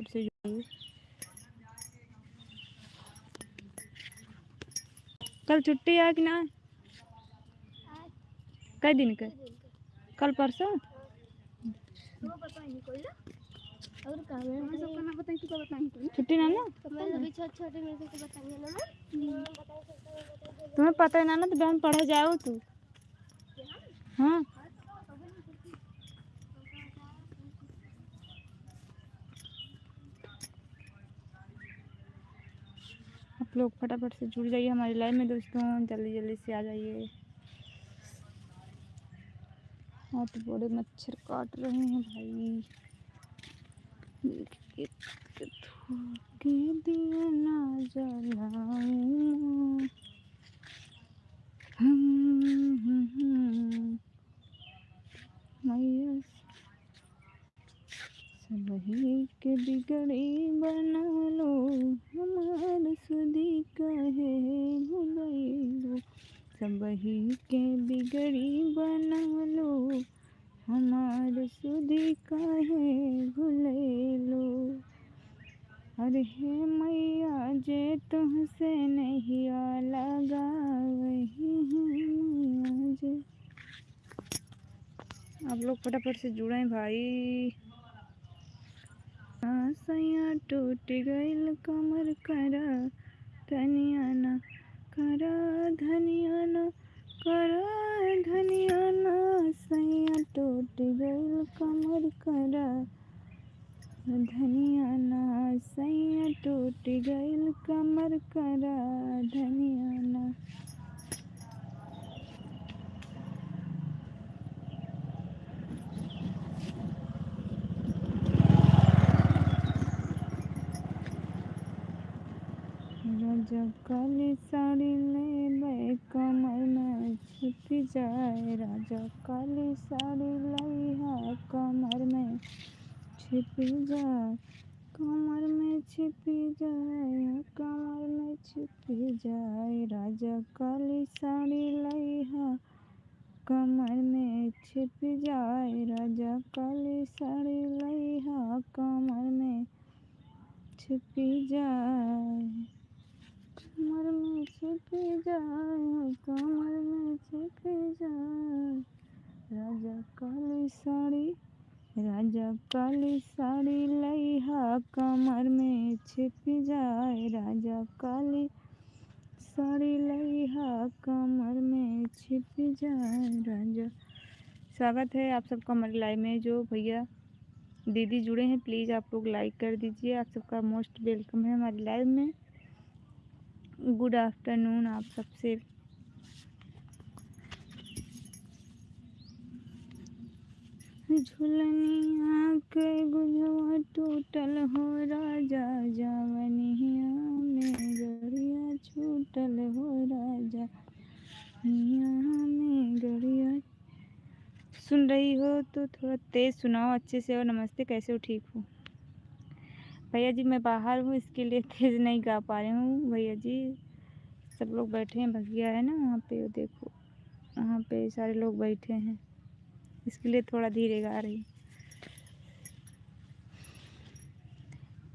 से जुड़िए। कल छुट्टी है कि ना? कई दिन के? कल परसों छुट्टी ना ना तुम्हें पता है ना तो बहन पढ़े जाओ तू। हाँ आप लोग फटाफट से जुड़ जाइए हमारी लाइव में दोस्तों, जल्दी जल्दी से आ जाइए। और तो बड़े मच्छर काट रहे हैं भाई। के दिया ना जलाऊं मैया सबही के बिगड़ी बना लो, हमार सुधी कहे भुलैलो। सबही के बिगड़ी बना लो, हमार सुधी कहे भुलैलो। अरे हे मैया जे तुमसे नहीं लगा वही मैया जे। आप लोग फटाफट से जुड़े भाई। सैया टूट गइल कमर करा धनिया ना करा धनिया ना करा धनिया ना। सैया टूट गइल कमर करा धनिया ना। सैया टूट गइल कमर करा धनिया ना। राजा काली साड़ी ले कमर में छिप जाए। राजा काली साड़ी लइहा कमर में छिप जाए। कमर में छिप जाए कमर में छिप जाए। राजा काली साड़ी लइहा कमर में छिप जाए। राजा काली साड़ी लइहा कमर में छिप जाए। कमर में छिप जाए कमर में छिप जाए। राजा काली साड़ी लइहा कमर में छिप जाए। राजा काली साड़ी लइहा कमर में छिप जाए। राजा स्वागत है आप सबका हमारी लाइव में। जो भैया दीदी जुड़े हैं प्लीज़ आप लोग लाइक कर दीजिए। आप सबका मोस्ट वेलकम है हमारी लाइव में। गुड आफ्टरनून आप सबसे। झुलनिया के गुजवा टूटल हो राजा जवनिया में गड़िया छूटल हो राजा में गड़िया। सुन रही हो तो थोड़ा तेज़ सुनाओ अच्छे से। और नमस्ते, कैसे हो? ठीक हो भैया जी? मैं बाहर हूँ इसके लिए तेज़ नहीं गा पा रही हूँ भैया जी। सब लोग बैठे हैं, भैया है ना वहाँ पे, देखो वहाँ पे सारे लोग बैठे हैं इसके लिए थोड़ा धीरे गा रही।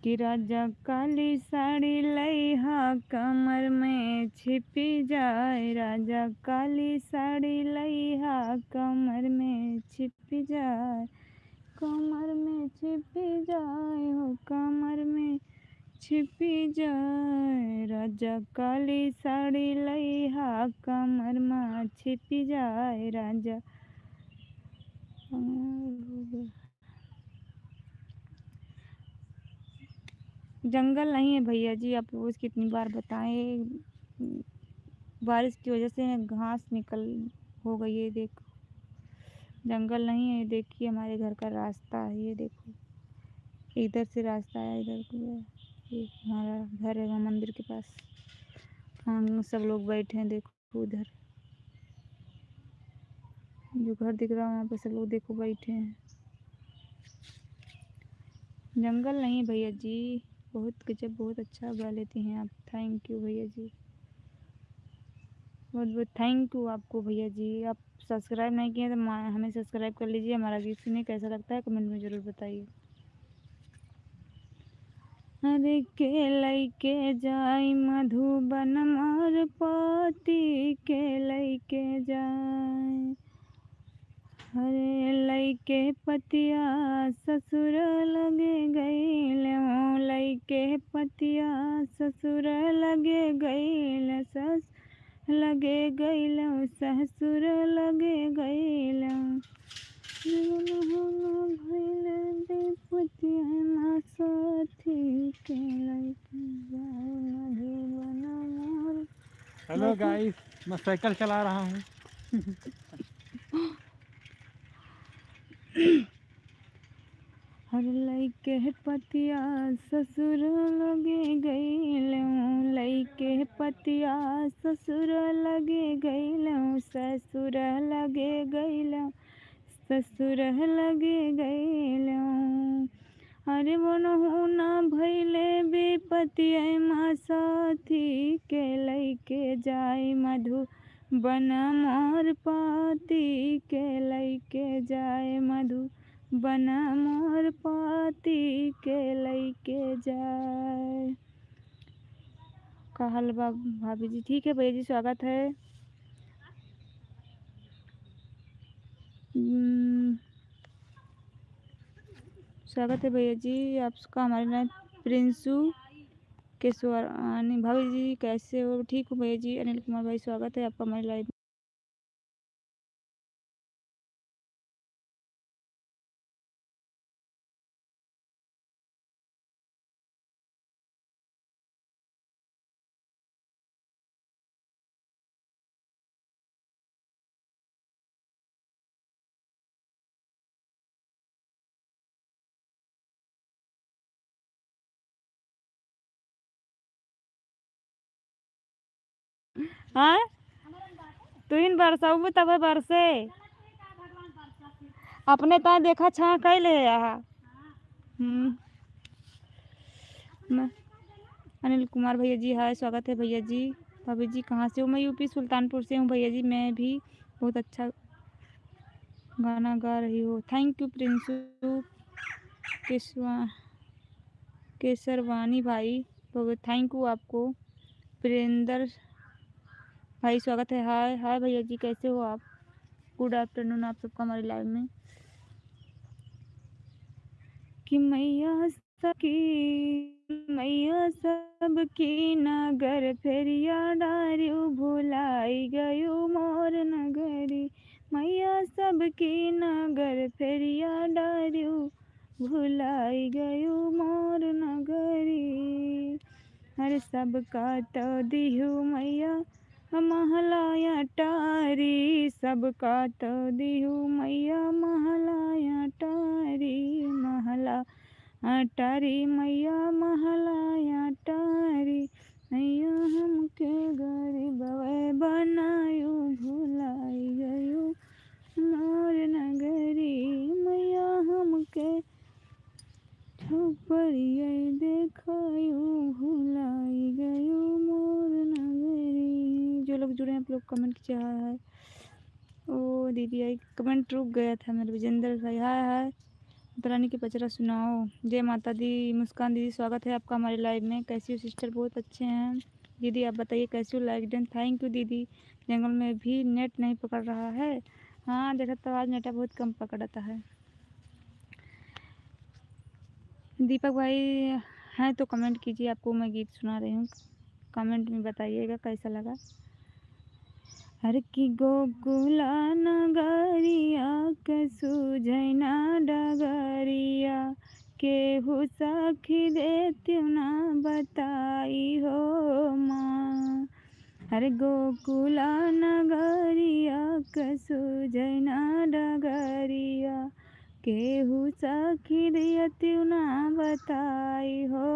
कि राजा काली साड़ी लइहा कमर में छिप जाए। राजा काली साड़ी लइहा कमर में छिप जाए। कमर में छिप जाए हो कमर में छिप जाए। राजा काली साड़ी लइहा कमर में छिप जाए। राजा जंगल नहीं है भैया जी, आप रोज़ कितनी बार बताएं। बारिश की वजह से घास निकल हो गई है। देखो जंगल नहीं है, देखिए हमारे घर का रास्ता है। ये देखो इधर से रास्ता है, इधर को ये हमारा घर है वहाँ मंदिर के पास। हाँ सब लोग बैठे हैं देखो उधर जो घर दिख रहा है वहाँ पे सब लोग देखो बैठे हैं। जंगल नहीं भैया जी। बहुत गजब, बहुत अच्छा गा लेती हैं आप। थैंक यू भैया जी, बहुत बहुत थैंक यू आपको भैया जी। आप सब्सक्राइब नहीं किए तो हमें सब्सक्राइब कर लीजिए। हमारा गीत सुनिए कैसा लगता है कमेंट में ज़रूर बताइए। अरे के लैके जाई मधुबन मोर पति के लैके जाए। अरे लैके पतिया ससुर लगे गईल, लैके पतिया ससुर लगे गईल, सस लगे गईल ससुर लगे गईल। हेलो गाइस, मैं साइकिल चला रहा हूँ। हर लैके पतिया ससुर लगे गईल, लैके पतिया ससुर लगे गईल, ससुर लगे गईल, ससुर लगे गईल। अरे बनहु ना भैले विपतिया माँ साथी के लैके जाई मधुबन मोर पति के लैके जाए, मधुबन मोर पति के लैके जाए। का हाल बा भाभी जी? ठीक है भैया जी, स्वागत है। स्वागत है भैया जी आपका हमारे लाइव। प्रिंसू केशवानी भाभी जी कैसे हो? ठीक हो भैया जी। अनिल कुमार भाई स्वागत है आपका हमारे लाइव। हाँ तुहिन बरसाऊ में तब बरसे अपने ता देखा छा कैले यहाँ। अनिल कुमार भैया जी हाय, स्वागत है भैया जी। भाभी जी कहाँ से हो? मैं यूपी सुल्तानपुर से हूँ भैया जी। मैं भी बहुत अच्छा गाना गा रही हो। थैंक यू प्रिंसू केसरवानी भाई, बहुत थैंक यू आपको। प्रिंदर भाई स्वागत है। हाय हाय भैया जी कैसे हो आप? गुड आफ्टरनून आप सबका हमारे लाइव में। कि मैया सबकी नगर फेरिया डारियो भुलाई गयो मोर नगरी, मैया सबकी नगर फेरिया डारियो भुलाई गयो मोर नगरी। हर सबका तो दिहु मैया महलाया टारी, सबका तो दिहु मैया महलाया टारी, महला टारी मैया महलाया टारी, मैया हमके गरीब बनायो भुलाई गयो मोर नगरी, मैया हमके ठोपरिया देखायो भुलाई गयो मोर नगरी। जो लोग जुड़े हैं आप लोग कमेंट कीजिए। हाय हाय। ओ दीदी आई कमेंट रुक गया था मेरे। विजेंद्र भाई हाय हाय। रानी की पचरा सुनाओ। जय माता दी। मुस्कान दीदी स्वागत है आपका हमारे लाइव में। कैसी हो सिस्टर? बहुत अच्छे हैं दीदी, आप बताइए कैसी हो? लाइक डन, थैंक यू दीदी। जंगल में भी नेट नहीं पकड़ रहा है। हाँ देखा तो आज नेट बहुत कम पकड़ता है। दीपक भाई हैं तो कमेंट कीजिए, आपको मैं गीत सुना रही हूँ, कमेंट में बताइएगा कैसा लगा। हर की गोकुला नगरिया कसु जैना डगरिया, केहू सखी देती ना बताई हो माँ। हर गोकुला नगरिया कसु जैना डगरिया, केहू सखी देती ना बताई हो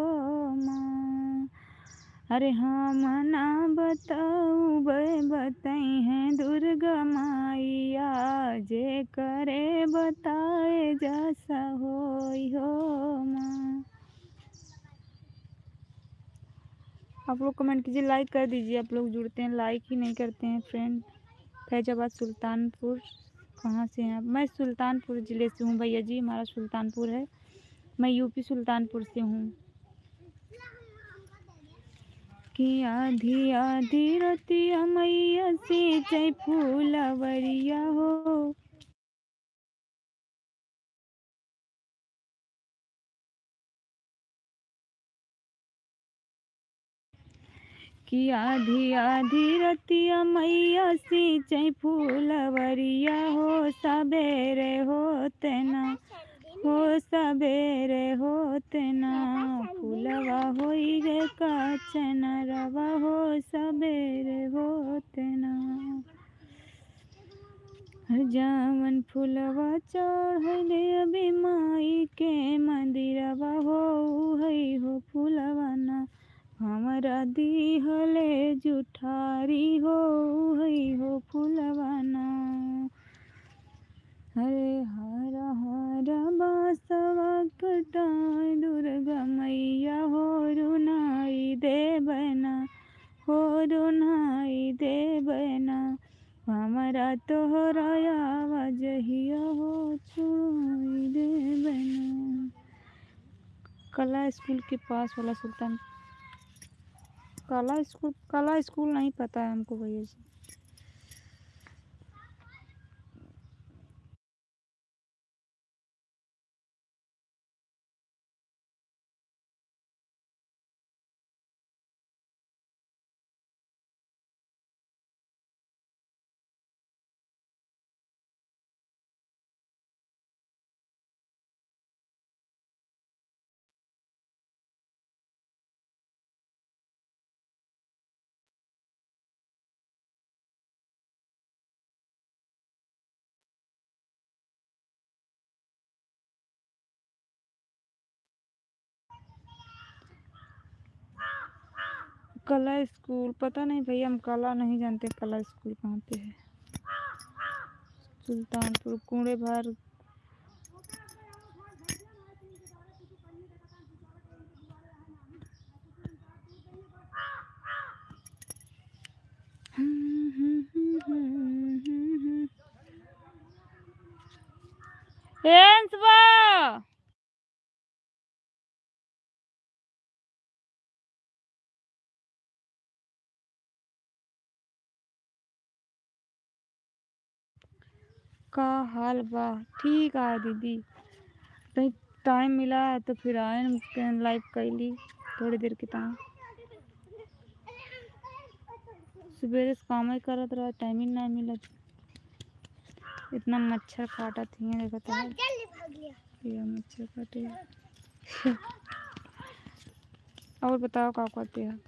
माँ। अरे हम ना बताऊ बताई हैं दुर्गा माइया, जे करे बताए जैसा होई हो माँ। आप लोग कमेंट कीजिए, लाइक कर दीजिए। आप लोग जुड़ते हैं लाइक ही नहीं करते हैं फ्रेंड। फैजाबाद सुल्तानपुर कहाँ से हैं आप? मैं सुल्तानपुर ज़िले से हूँ भैया जी, हमारा सुल्तानपुर है। मैं यूपी सुल्तानपुर से हूँ। कि आधी आधी रतिया मैया सींचे फूलवरिया हो। कि आधी आधी रतिया मैया सींचे फूलवरिया हो। सबेरे होते ना हो सबेरे होते ना फूलवा होई गे काचना रवा हो। सबेरे होते ना जावन फूलवा चढ़ले अभी माई के मंदिरवा हो। हई हो फूलवा ना हमरा दिहले जुठारी हो। हई हो फूलवा ना हरे हरा हरा बासवा कटाई दुर्गा मैया हो। रुनाई देवना हो रुनाई देवना हमरा तोहरा आवाजहिया हो। छुड़ाई देवना। कला स्कूल के पास वाला सुल्तान कला स्कूल नहीं पता है हमको भैया जी। कला स्कूल पता नहीं भैया, हम कला नहीं जानते। कला स्कूल कहाँ पे है? सुल्तानपुर कूड़े भर। का हाल बा? ठीक है दीदी, कहीं टाइम मिला है तो फिर आए लाइव कैली थोड़ी देर के टाइम। सुबह से काम ही करत रहा, टाइम ही नहीं मिला। इतना मच्छर काटा थी देखा था ये मच्छर काटे। और बताओ क्या करते हैं?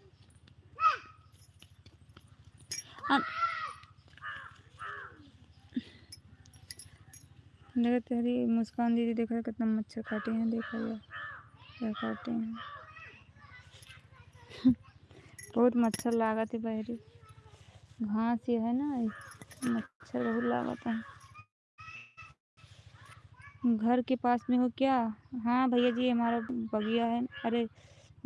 देखा तेरी मुस्कान दीदी, देखा कितना मच्छर काटे हैं, देखा यार क्या काटे हैं। बहुत मच्छर लागत है बहरी, घास ये है ना, मच्छर बहुत लागत है। घर के पास में हो क्या? हाँ भैया जी, हमारा बगिया है। अरे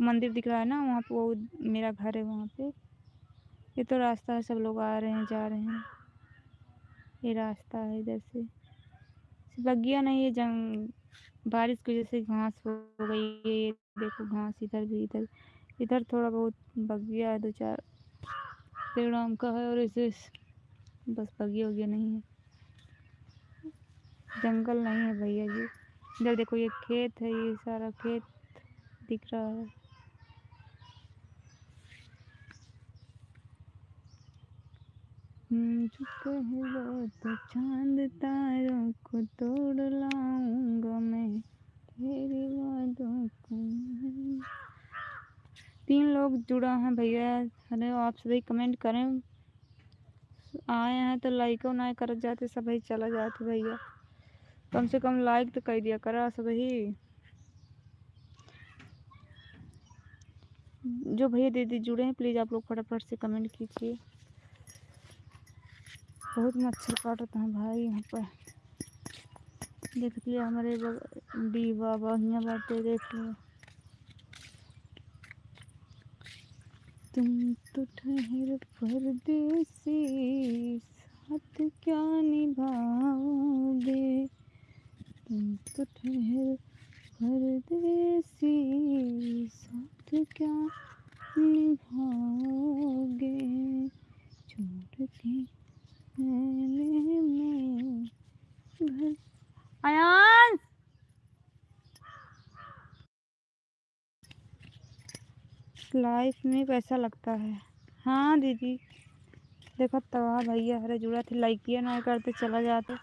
मंदिर दिख रहा है ना वहाँ पे, वो मेरा घर है वहाँ पे। ये तो रास्ता है, सब लोग आ रहे हैं जा रहे हैं, ये रास्ता है इधर से। बगिया नहीं, ये बारिश की वजह से घास हो गई है। ये देखो घास इधर भी, इधर थोड़ा बहुत बगिया है, 2-4 पेड़ आम का है, और ऐसे बस बगिया वगिया नहीं है, जंगल नहीं है भैया जी। इधर देखो ये खेत है, ये सारा खेत दिख रहा है। चुप है तो चांद तारों को तोड़ लाऊंगा मैं, तेरी बातों को। 3 लोग जुड़ा हैं भैया। अरे आप सभी कमेंट करें, आए हैं तो लाइक ना कर जाते, सभी चला जाते भैया। कम से कम लाइक तो कर दिया करा सभी। जो भैया दीदी जुड़े हैं प्लीज़ आप लोग फटाफट से कमेंट कीजिए। बहुत मच्छर काटता है भाई यहाँ पर। देख लिया हमारे दीवा बढ़िया बातें, देख लिया। तुम तो ठहर परदेसी, साथ क्या निभाओगे। तुम तो ठहर परदेसी, साथ क्या निभाओगे। लाइफ में पैसा लगता है। हाँ दीदी, देखो तवा भैया हरे जुड़ा थे, लाइक किया ना करते चला जाते,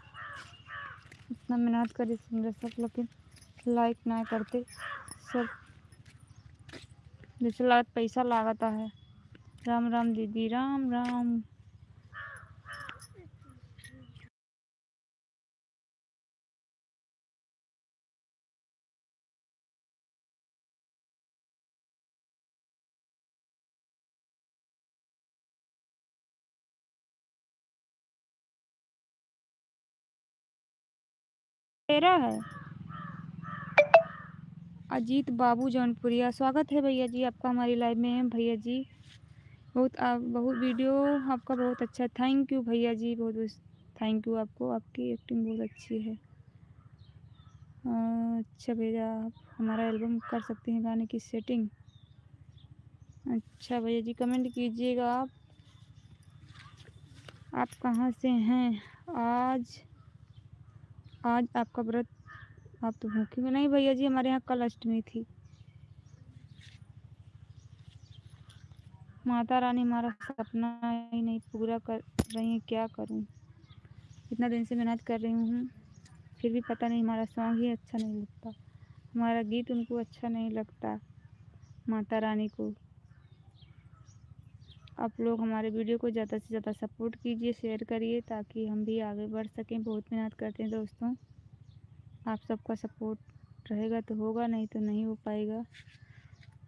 इतना मेहनत करे सुंदर सब, लेकिन लाइक ना करते सब, जैसे लागत पैसा लागता है। राम राम दीदी, राम राम। तेरा है अजीत बाबू जौनपुरिया, स्वागत है भैया जी आपका हमारी लाइव में। भैया जी बहुत वीडियो आपका बहुत अच्छा, थैंक यू भैया जी, बहुत बहुत थैंक यू आपको, आपकी एक्टिंग बहुत अच्छी है। अच्छा भैया, आप हमारा एल्बम कर सकते हैं गाने की सेटिंग। अच्छा भैया जी, कमेंट कीजिएगा आप कहाँ से हैं। आज आज आपका व्रत, आप तो भूखे में नहीं भैया जी, हमारे यहाँ कल अष्टमी थी। माता रानी हमारा सपना ही नहीं पूरा कर रही है, क्या करूं। इतना दिन से मेहनत कर रही हूँ, फिर भी पता नहीं हमारा सॉन्ग ही अच्छा नहीं लगता, हमारा गीत उनको अच्छा नहीं लगता माता रानी को। आप लोग हमारे वीडियो को ज़्यादा से ज़्यादा सपोर्ट कीजिए, शेयर करिए, ताकि हम भी आगे बढ़ सकें। बहुत मेहनत करते हैं दोस्तों, आप सबका सपोर्ट रहेगा तो होगा, नहीं तो नहीं हो पाएगा।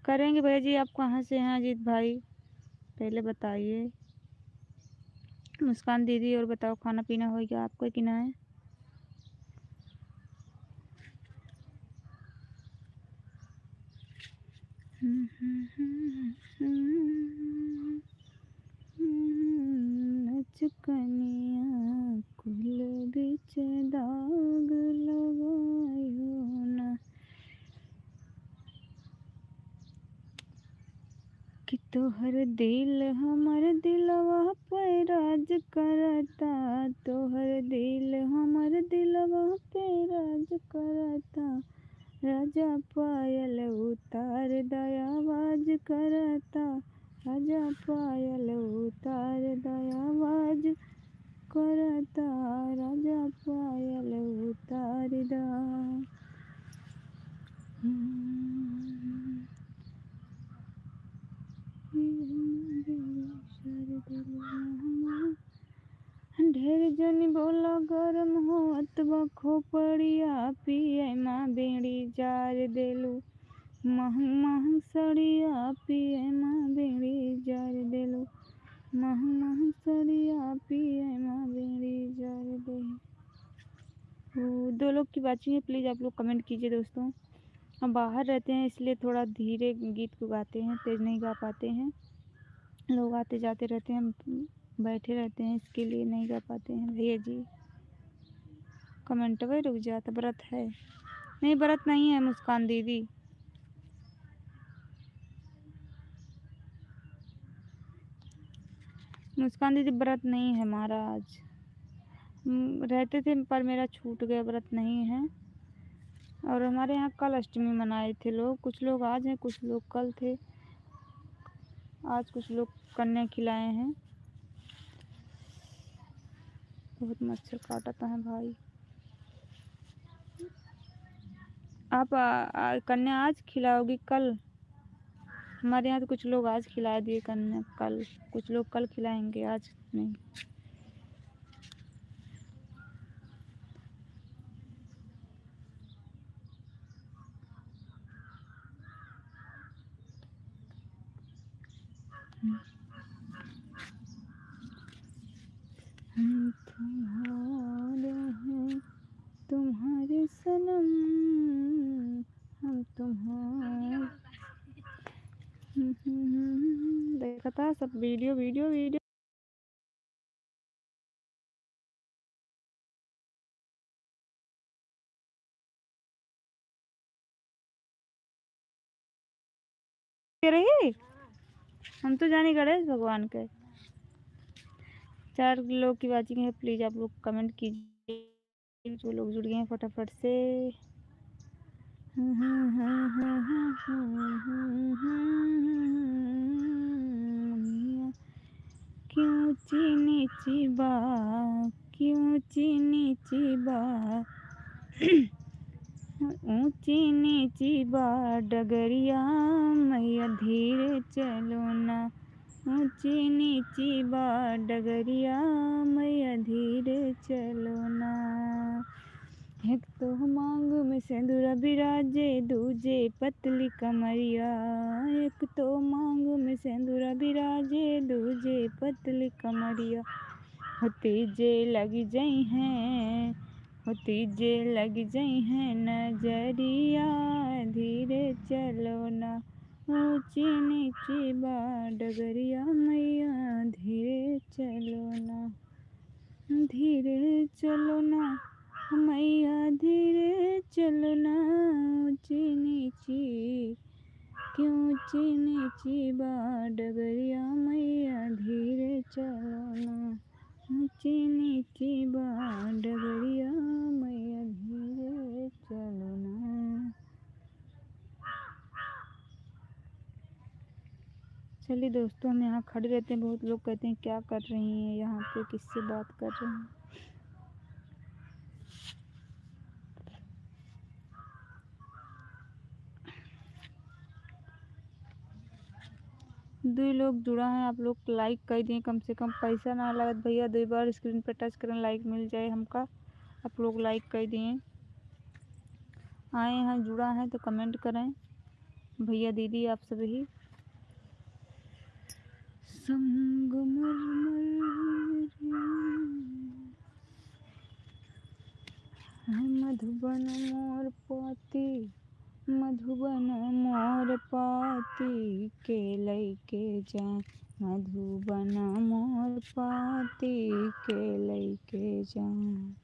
करेंगे भैया जी। आप कहाँ से हैं अजीत भाई, पहले बताइए। मुस्कान दीदी, और बताओ खाना पीना हो गया आपका कि ना है। नचकनिया कुल बिच दाग लगायो ना, कि तोहर दिल हमर दिलवा पे राज करता, तोहर दिल हमर दिलवा पे राज करता, राजा पायल उतार दयावाज करता, राजा पायल उतार दयावाज करता, राजा पायल उतार दा। ढेर जनी बोला गरम होत बा खोपड़िया, पिए माँ बेड़ी जार देलू, महंग महंग सड़िया पिए माँ बेड़ी जार देलू, महंग महंग सड़िया पिए माँ बेड़ी जार दे। दो लोग की बातचीत है, प्लीज़ आप लोग कमेंट कीजिए दोस्तों। हम बाहर रहते हैं इसलिए थोड़ा धीरे गीत को गाते हैं, तेज़ नहीं गा पाते हैं। लोग आते जाते रहते हैं, हम बैठे रहते हैं, इसके लिए नहीं गा पाते हैं भैया जी। कमेंट भाई रुक जाता, व्रत है? नहीं व्रत नहीं है मुस्कान दीदी, मुस्कान दीदी व्रत नहीं है हमारा आज। रहते थे पर मेरा छूट गया, व्रत नहीं है। और हमारे यहाँ कल अष्टमी मनाए थे लोग, कुछ लोग आज हैं कुछ लोग कल थे। आज कुछ लोग कन्या खिलाए हैं। बहुत मच्छर काटता है भाई। आप कन्या आज खिलाओगी कल? हमारे यहाँ तो कुछ लोग आज खिला दिए कन्या, कल कुछ लोग कल खिलाएंगे, आज नहीं। हम तुम्हारे हैं तुम्हारे सनम, हम तुम्हारे। देखा था सब वीडियो वीडियो वीडियो दे रही। हम तो जाने गणेश भगवान के। 4 लोग की वाचिंग है, प्लीज़ आप लोग कमेंट कीजिए, जो लोग जुड़ गए हैं फटाफट से। ऊंची नीची बात की ऊंची नीची बात ऊंची नीची बात डगरिया मैया धीरे चलो ना ऊंची नीची बात डगरिया मैया धीरे चलो ना एक तो मांग में सिंदूर बिराजे दूजे पतली कमरिया एक तो मांग में सिंदूर बिराजे दूजे पतली कमरिया होती जे लगी जई हैं होती जे लगी जई हैं नजरिया धीरे चलो ना ऊंची नीची बात डगरिया मैया धीरे चलो ना धीरे चलो ना मैया धीरे चलो ना ऊंची नीची क्यों ऊंची नीची बात डगरिया मैया धीरे चलो ना ऊंची नीची बात डगरिया मैया धीरे चलो ना। चलिए दोस्तों, हम यहाँ खड़े रहते हैं, बहुत लोग कहते हैं क्या कर रही हैं यहाँ पे, किससे बात कर रही हैं। दो लोग जुड़ा है, आप लोग लाइक कर दिए, कम से कम पैसा ना लागत भैया, 2 बार स्क्रीन पर टच करें लाइक मिल जाए हमका। आप लोग लाइक कर दिए, आए हैं जुड़ा है तो कमेंट करें भैया दीदी आप सभी। मधुबन मोर पाती मधुबन मोर पाती के लैके जाए मधुबन मोर पाती के लैके जाए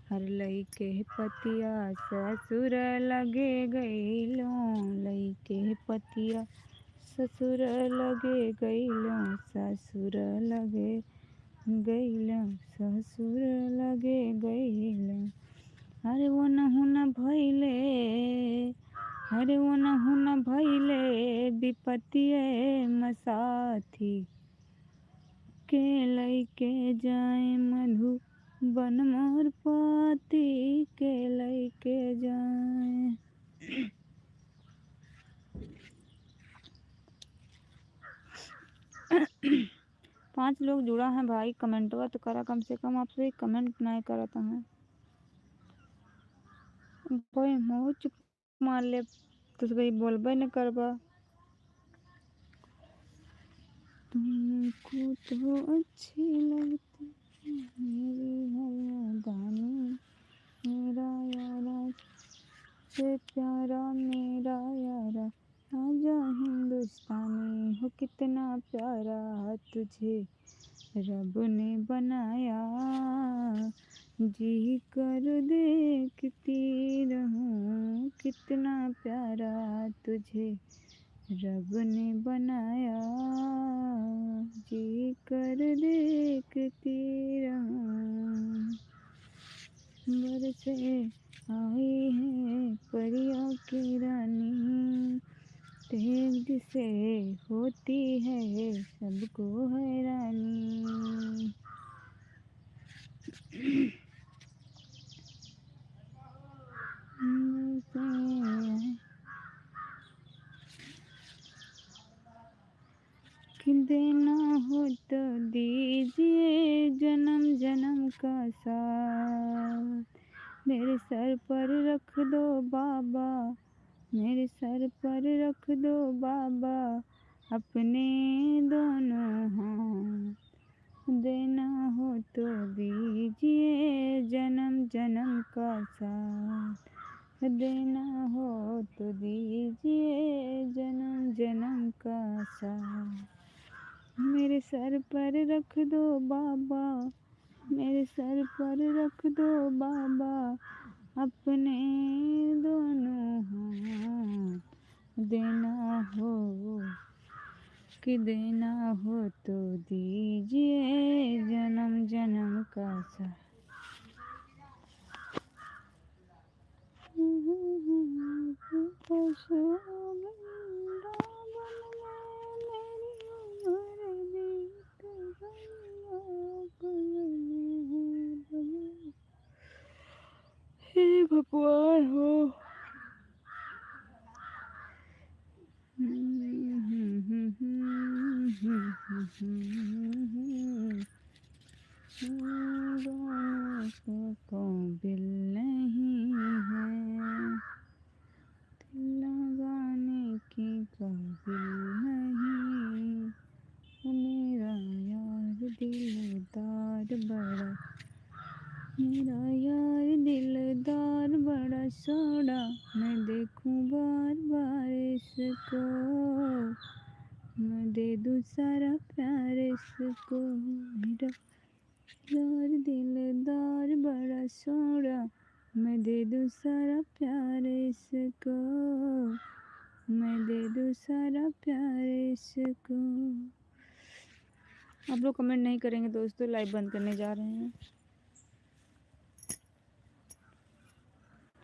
हर लैके पतिया ससुर लगे गईलों लैके पतिया ससुर लगे गईलों ससुर लगे गईलों ससुर लगे गईलों अरे वो नहु न भइले अरे वो नहु न भइले विपतिये मसाथी के लैके जाए मधु बन मोर पाती के लैके जाए। 5 लोग जुड़ा है भाई, कमेंटवा तो करा कम से कम, आपसे कमेंट नहीं करता है भाई, मुँह चुप मार ले तो भाई बोलबे न करबा। तुमको तो अच्छी लगती मेरी हरदानी मेरा यारा से प्यारा मेरा यारा राजा हिंदुस्तानी हो कितना प्यारा तुझे रब ने बनाया जी कर देखती रहूं कितना प्यारा तुझे रब ने बनाया जी कर देखती रहूं बरसे आई है परियों की रानी तेज से होती है सबको हैरानी कि देना हो तो दीजिए जन्म जन्म का साथ मेरे सर पर रख दो बाबा मेरे सर पर रख दो बाबा अपने दोनों हाथ देना हो तो दीजिए जन्म जन्म का साथ देना हो तो दीजिए जन्म जन्म का साथ मेरे सर पर रख दो बाबा मेरे सर पर रख दो बाबा अपने दोनों हाथ देना हो कि देना हो तो दीजिए जन्म जन्म का साथ। गाने के काबिल नहीं है, दिल लगाने के काबिल नहीं, मेरा यार दिलदार बड़ा, मेरा यार दिलदार बड़ा सोड़ा, मैं देखूं बार बार इसको, मैं दे दूं सारा प्यार इसको, मेरा यार दिलदार बड़ा सोड़ा, मैं दे दूं सारा प्यार इसको, मैं दे दूं सारा प्यार इसको। आप लोग कमेंट नहीं करेंगे दोस्तों, लाइव बंद करने जा रहे हैं।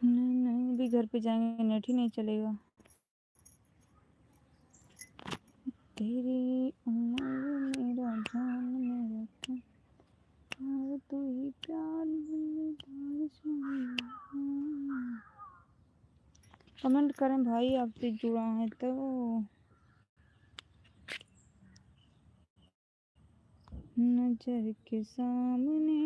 नहीं भी घर पे जाएंगे नेट ही नहीं चलेगा। तेरी उम्र मेरा जान मेरा तन, और तू ही प्यार दिलदार सोना। कमेंट करें भाई, आपसे जुड़ा है तो। नजर के सामने